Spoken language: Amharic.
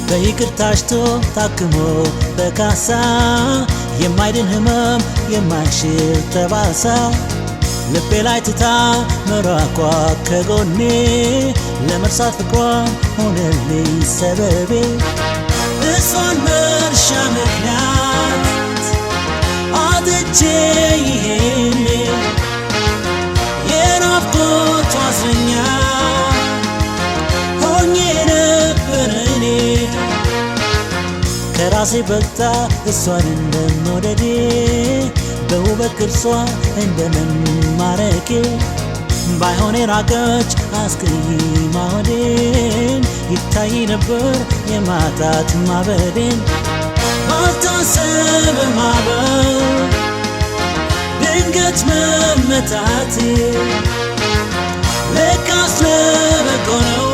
በይቅርታሽቶ ታክሞ በካሳ የማይድን ህመም የማይሽር ጠባሳ ልቤ ላይ ትታ መራቋ ከጎኔ ለመርሳት ፍቅሯ ሆነልኝ ሰበቤ እሷን መርሻ ምክንያት አጥቼ ይሄኔ የናፍቆቷ እስረኛ ሆኜ ነበር እኔ ከራሴ በልጣ እሷን እንደመውደዴ በውበት ቅርሷ እንደመማረኬ ባይሆን የራቀች አስቀይማ ሆዴን ይታይ ነበር የማጣት ማበዴን ባልታሰበ ማዕበል ድንገት መመታቴ ለካስ ለበጎ ነው